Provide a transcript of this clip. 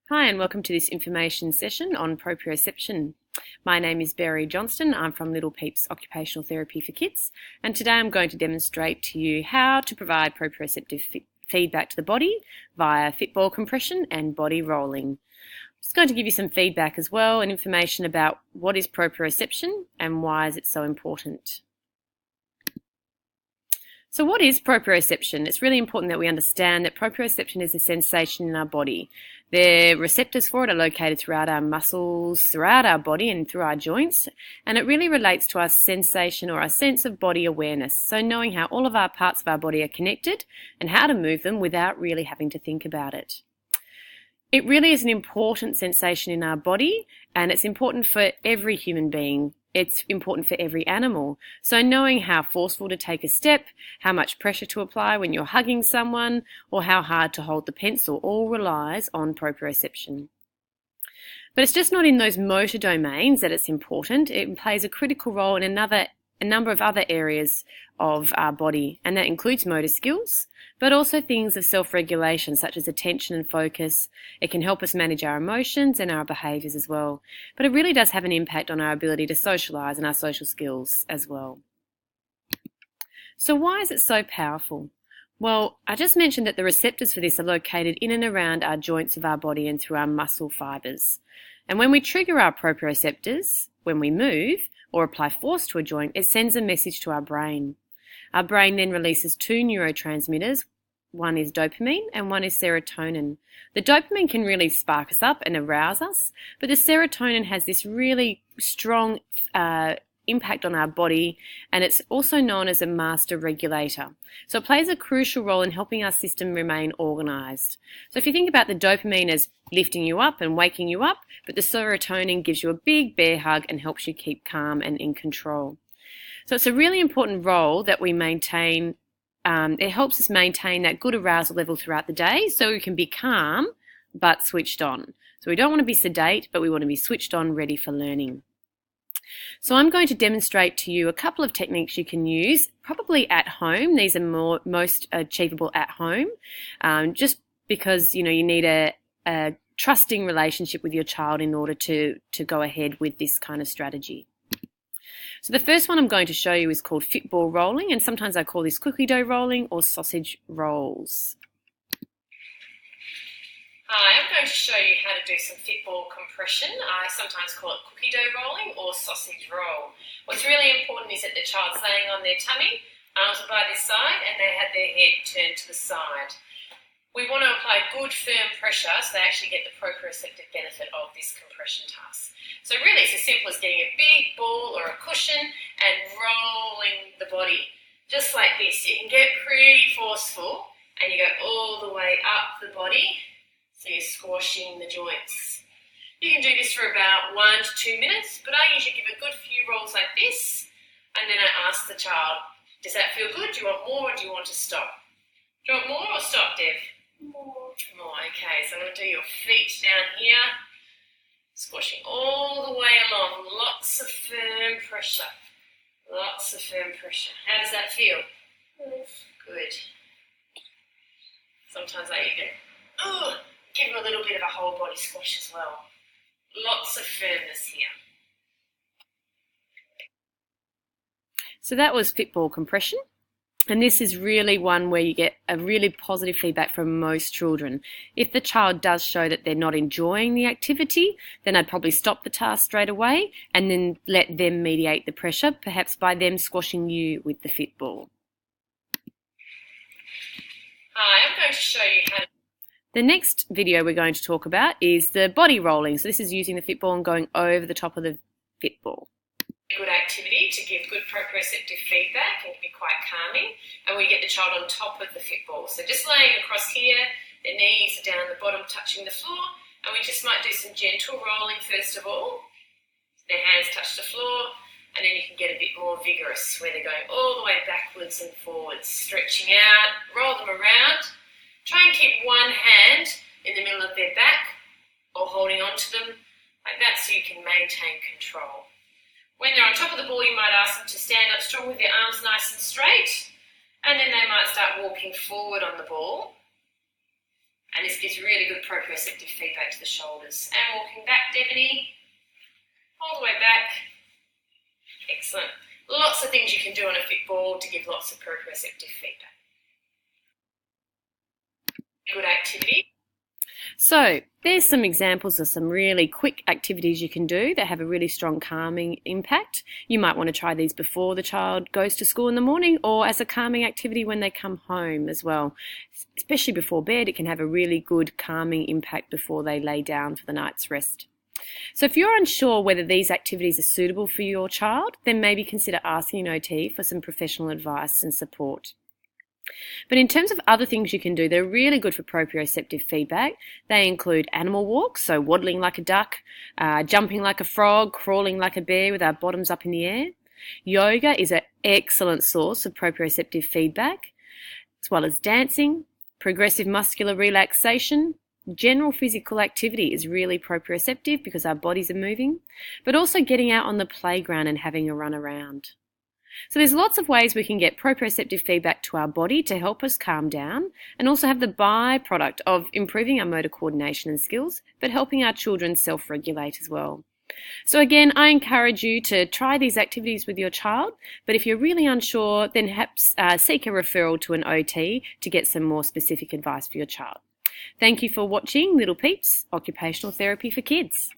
Hi and welcome to this information session on proprioception. My name is Berry Johnston. I'm from Little Peeps Occupational Therapy for Kids, and today I'm going to demonstrate to you how to provide proprioceptive feedback to the body via football compression and body rolling. I'm just going to give you some feedback as well and information about what is proprioception and why is it so important. So what is proprioception? It's really important that we understand that proprioception is a sensation in our body. The receptors for it are located throughout our muscles, throughout our body and through our joints, and it really relates to our sensation or our sense of body awareness. So knowing how all of our parts of our body are connected and how to move them without really having to think about it. It really is an important sensation in our body, and it's important for every human being. It's important for every animal. So knowing how forceful to take a step, how much pressure to apply when you're hugging someone, or how hard to hold the pencil all relies on proprioception. But it's just not in those motor domains that it's important. It plays a critical role in a number of other areas of our body, and that includes motor skills, but also things of self-regulation such as attention and focus. It can help us manage our emotions and our behaviours as well, but it really does have an impact on our ability to socialise and our social skills as well. So why is it so powerful? Well, I just mentioned that the receptors for this are located in and around our joints of our body and through our muscle fibres. And when we trigger our proprioceptors, when we move or apply force to a joint, it sends a message to our brain. Our brain then releases two neurotransmitters. One is dopamine and one is serotonin. The dopamine can really spark us up and arouse us, but the serotonin has this really strong impact on our body, and it's also known as a master regulator. So it plays a crucial role in helping our system remain organised. So if you think about the dopamine as lifting you up and waking you up, but the serotonin gives you a big bear hug and helps you keep calm and in control. So it's a really important role that we maintain. It helps us maintain that good arousal level throughout the day so we can be calm but switched on. So we don't want to be sedate, but we want to be switched on, ready for learning. So I'm going to demonstrate to you a couple of techniques you can use, probably at home. These are most achievable at home, just because you need a trusting relationship with your child in order to go ahead with this kind of strategy. So the first one I'm going to show you is called football rolling, and sometimes I call this cookie dough rolling or sausage rolls. Hi, I'm going to show you how to do some football compression. I sometimes call it cookie dough rolling or sausage roll. What's really important is that the child's laying on their tummy, arms are by their side, and they have their head turned to the side. We want to apply good firm pressure so they actually get the proprioceptive benefit of this compression task. So really it's as simple as getting a big ball or a cushion and rolling the body, just like this. You can get pretty forceful and you go all the way up the body, so you're squashing the joints. You can do this for about 1 to 2 minutes, but I usually give a good few rolls like this, and then I ask the child, does that feel good? Do you want more or do you want to stop? Do you want more or stop, Dev? More. More, okay. So I'm going to do your feet down here, squashing all the way along. Lots of firm pressure. Lots of firm pressure. How does that feel? Good. Good. Sometimes I even give them a little bit of a whole body squash as well. Lots of firmness here. So that was football compression. And this is really one where you get a really positive feedback from most children. If the child does show that they're not enjoying the activity, then I'd probably stop the task straight away and then let them mediate the pressure, perhaps by them squashing you with the football. Hi, I'm going to show you how to... The next video we're going to talk about is the body rolling. So this is using the football and going over the top of the football. Good activity to give good proprioceptive feedback and can be quite calming, and we get the child on top of the football. So just laying across here, their knees are down the bottom touching the floor, and we just might do some gentle rolling first of all. Their hands touch the floor, and then you can get a bit more vigorous where they're going all the way backwards and forwards, stretching out, roll them around. Try and keep one hand in the middle of their back or holding onto them like that so you can maintain control. When they're on top of the ball, you might ask them to stand up strong with their arms nice and straight, and then they might start walking forward on the ball And this gives really good proprioceptive feedback to the shoulders. And walking back, Devaney. All the way back. Excellent. Lots of things you can do on a fit ball to give lots of proprioceptive feedback. Good activity. So there's some examples of some really quick activities you can do that have a really strong calming impact. You might want to try these before the child goes to school in the morning or as a calming activity when they come home as well. Especially before bed, it can have a really good calming impact before they lay down for the night's rest. So if you're unsure whether these activities are suitable for your child, then maybe consider asking an OT for some professional advice and support. But in terms of other things you can do, they're really good for proprioceptive feedback. They include animal walks, so waddling like a duck, jumping like a frog, crawling like a bear with our bottoms up in the air. Yoga is an excellent source of proprioceptive feedback, as well as dancing, progressive muscular relaxation. General physical activity is really proprioceptive because our bodies are moving, but also getting out on the playground and having a run around. So there's lots of ways we can get proprioceptive feedback to our body to help us calm down and also have the byproduct of improving our motor coordination and skills, but helping our children self-regulate as well. So again, I encourage you to try these activities with your child, but if you're really unsure, then perhaps seek a referral to an OT to get some more specific advice for your child. Thank you for watching Little Peeps, Occupational Therapy for Kids.